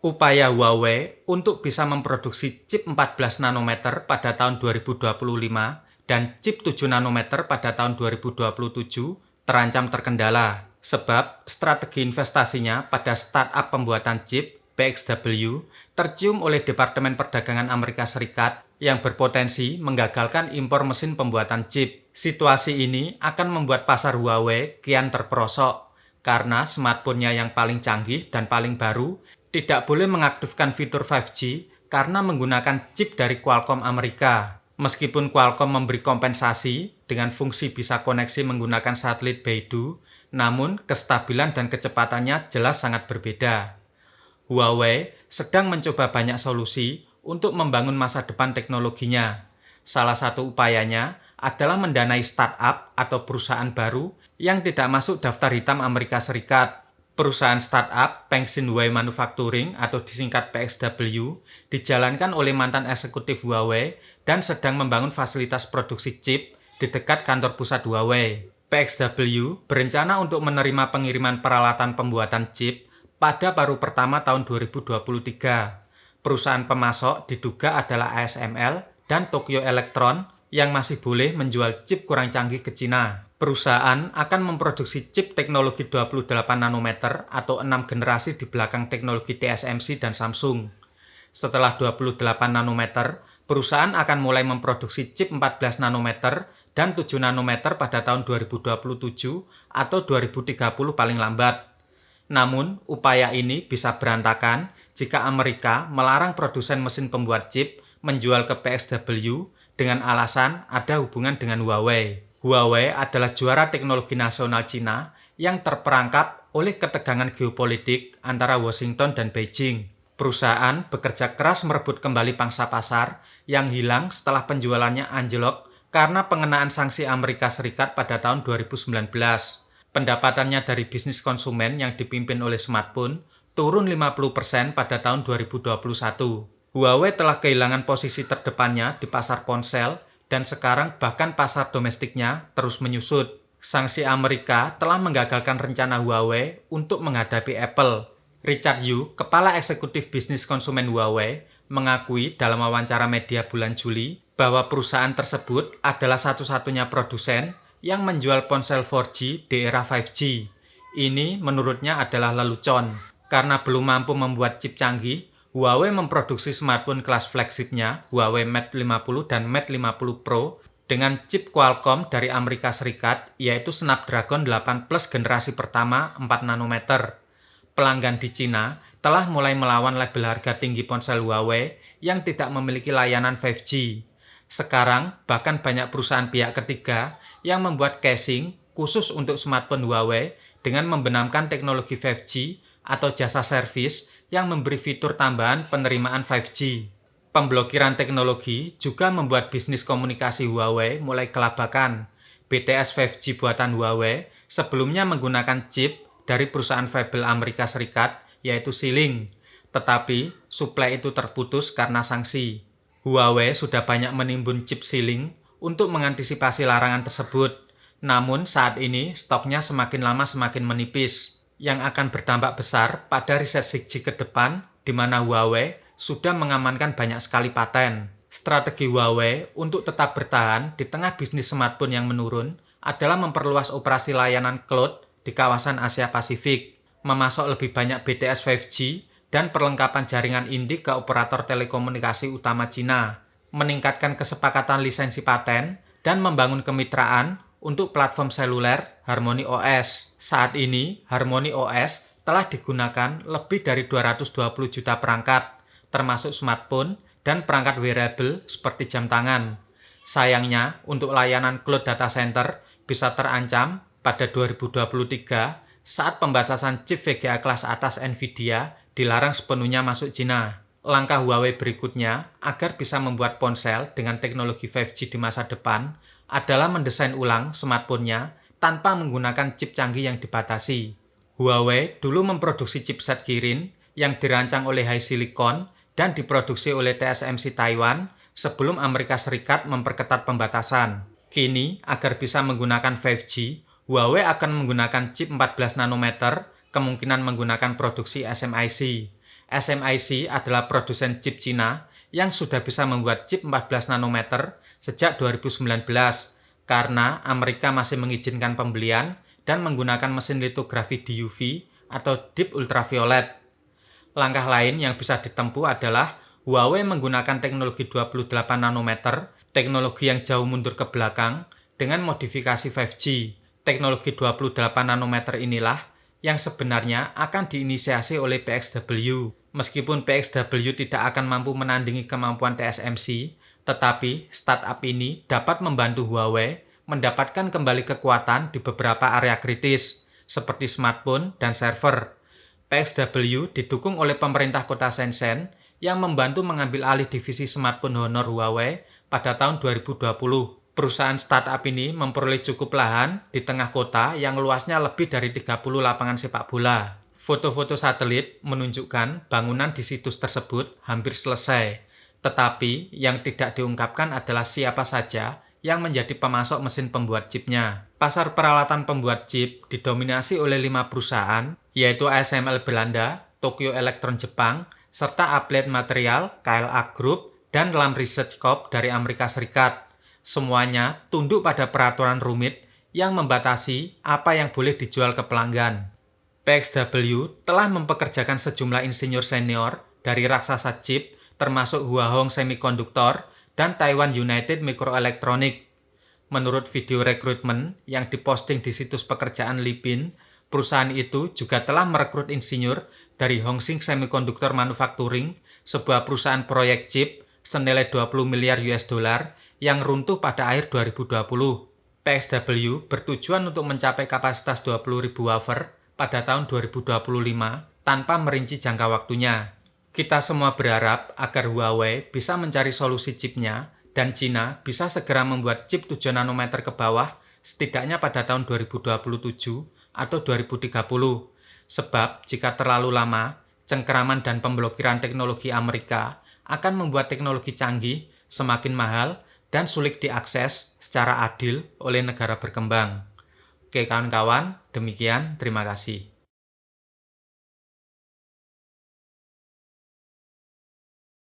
Upaya Huawei untuk bisa memproduksi chip 14 nanometer pada tahun 2025 dan chip 7 nanometer pada tahun 2027 terancam terkendala sebab strategi investasinya pada startup pembuatan chip PXW tercium oleh Departemen Perdagangan Amerika Serikat yang berpotensi menggagalkan impor mesin pembuatan chip. Situasi ini akan membuat pasar Huawei kian terperosok karena smartphone-nya yang paling canggih dan paling baru tidak boleh mengaktifkan fitur 5G karena menggunakan chip dari Qualcomm Amerika. Meskipun Qualcomm memberi kompensasi dengan fungsi bisa koneksi menggunakan satelit Beidou, namun kestabilan dan kecepatannya jelas sangat berbeda. Huawei sedang mencoba banyak solusi untuk membangun masa depan teknologinya. Salah satu upayanya adalah mendanai startup atau perusahaan baru yang tidak masuk daftar hitam Amerika Serikat. Perusahaan startup Pengxin Huawei Manufacturing atau disingkat PXW dijalankan oleh mantan eksekutif Huawei dan sedang membangun fasilitas produksi chip di dekat kantor pusat Huawei. PXW berencana untuk menerima pengiriman peralatan pembuatan chip pada paruh pertama tahun 2023. Perusahaan pemasok diduga adalah ASML dan Tokyo Electron yang masih boleh menjual chip kurang canggih ke Cina. Perusahaan akan memproduksi chip teknologi 28 nanometer atau 6 generasi di belakang teknologi TSMC dan Samsung. Setelah 28 nanometer, perusahaan akan mulai memproduksi chip 14 nanometer dan 7 nanometer pada tahun 2027 atau 2030 paling lambat. Namun, upaya ini bisa berantakan jika Amerika melarang produsen mesin pembuat chip menjual ke PXW dengan alasan ada hubungan dengan Huawei. Huawei adalah juara teknologi nasional Cina yang terperangkap oleh ketegangan geopolitik antara Washington dan Beijing. Perusahaan bekerja keras merebut kembali pangsa pasar yang hilang setelah penjualannya anjlok karena pengenaan sanksi Amerika Serikat pada tahun 2019. Pendapatannya dari bisnis konsumen yang dipimpin oleh smartphone turun 50% pada tahun 2021. Huawei telah kehilangan posisi terdepannya di pasar ponsel dan sekarang bahkan pasar domestiknya terus menyusut. Sanksi Amerika telah menggagalkan rencana Huawei untuk menghadapi Apple. Richard Yu, kepala eksekutif bisnis konsumen Huawei, mengakui dalam wawancara media bulan Juli bahwa perusahaan tersebut adalah satu-satunya produsen yang menjual ponsel 4G di era 5G. Ini menurutnya adalah lelucon. Karena belum mampu membuat chip canggih, Huawei memproduksi smartphone kelas flagshipnya Huawei Mate 50 dan Mate 50 Pro dengan chip Qualcomm dari Amerika Serikat yaitu Snapdragon 8 Plus generasi pertama 4 nanometer. Pelanggan di Cina telah mulai melawan label harga tinggi ponsel Huawei yang tidak memiliki layanan 5G. Sekarang bahkan banyak perusahaan pihak ketiga yang membuat casing khusus untuk smartphone Huawei dengan membenamkan teknologi 5G atau jasa servis yang memberi fitur tambahan penerimaan 5G. Pemblokiran teknologi juga membuat bisnis komunikasi Huawei mulai kelabakan. BTS 5G buatan Huawei sebelumnya menggunakan chip dari perusahaan Fable Amerika Serikat yaitu Xilinx, tetapi suplai itu terputus karena sanksi. Huawei sudah banyak menimbun chip Xilinx untuk mengantisipasi larangan tersebut, namun saat ini stoknya semakin lama semakin menipis, yang akan berdampak besar pada riset 6G ke depan, di mana Huawei sudah mengamankan banyak sekali paten. Strategi Huawei untuk tetap bertahan di tengah bisnis smartphone yang menurun adalah memperluas operasi layanan cloud di kawasan Asia Pasifik, memasok lebih banyak BTS 5G, dan perlengkapan jaringan induk ke operator telekomunikasi utama Cina, meningkatkan kesepakatan lisensi paten, dan membangun kemitraan untuk platform seluler Harmony OS. Saat ini, Harmony OS telah digunakan lebih dari 220 juta perangkat, termasuk smartphone dan perangkat wearable seperti jam tangan. Sayangnya, untuk layanan cloud data center bisa terancam pada 2023 saat pembatasan chip VGA kelas atas Nvidia dilarang sepenuhnya masuk Cina. Langkah Huawei berikutnya agar bisa membuat ponsel dengan teknologi 5G di masa depan adalah mendesain ulang smartphone-nya tanpa menggunakan chip canggih yang dibatasi. Huawei dulu memproduksi chipset Kirin yang dirancang oleh HiSilicon dan diproduksi oleh TSMC Taiwan sebelum Amerika Serikat memperketat pembatasan. Kini, agar bisa menggunakan 5G, Huawei akan menggunakan chip 14 nanometer, kemungkinan menggunakan produksi SMIC. SMIC adalah produsen chip Cina yang sudah bisa membuat chip 14 nanometer sejak 2019 karena Amerika masih mengizinkan pembelian dan menggunakan mesin litografi DUV atau Deep Ultraviolet. Langkah lain yang bisa ditempuh adalah Huawei menggunakan teknologi 28 nanometer, teknologi yang jauh mundur ke belakang, dengan modifikasi 5G. Teknologi 28 nanometer inilah yang sebenarnya akan diinisiasi oleh PXW. Meskipun PXW tidak akan mampu menandingi kemampuan TSMC, tetapi startup ini dapat membantu Huawei mendapatkan kembali kekuatan di beberapa area kritis, seperti smartphone dan server. PXW didukung oleh pemerintah kota Shenzhen yang membantu mengambil alih divisi smartphone Honor Huawei pada tahun 2020. Perusahaan startup ini memperoleh cukup lahan di tengah kota yang luasnya lebih dari 30 lapangan sepak bola. Foto-foto satelit menunjukkan bangunan di situs tersebut hampir selesai, tetapi yang tidak diungkapkan adalah siapa saja yang menjadi pemasok mesin pembuat chipnya. Pasar peralatan pembuat chip didominasi oleh 5 perusahaan, yaitu ASML Belanda, Tokyo Electron Jepang, serta Applied Material, KLA Group, dan Lam Research Corp dari Amerika Serikat. Semuanya tunduk pada peraturan rumit yang membatasi apa yang boleh dijual ke pelanggan. PXW telah mempekerjakan sejumlah insinyur senior dari raksasa chip, termasuk Hua Hong Semiconductor dan Taiwan United Microelectronics. Menurut video rekrutmen yang diposting di situs pekerjaan Lipin, perusahaan itu juga telah merekrut insinyur dari Hongsing Semiconductor Manufacturing, sebuah perusahaan proyek chip senilai 20 miliar US dollar yang runtuh pada akhir 2020. PXW bertujuan untuk mencapai kapasitas 20.000 wafer pada tahun 2025 tanpa merinci jangka waktunya. Kita semua berharap agar Huawei bisa mencari solusi chipnya dan Cina bisa segera membuat chip 7 nanometer ke bawah setidaknya pada tahun 2027 atau 2030. Sebab jika terlalu lama, cengkeraman dan pemblokiran teknologi Amerika akan membuat teknologi canggih semakin mahal dan sulit diakses secara adil oleh negara berkembang. Oke kawan-kawan, demikian, terima kasih.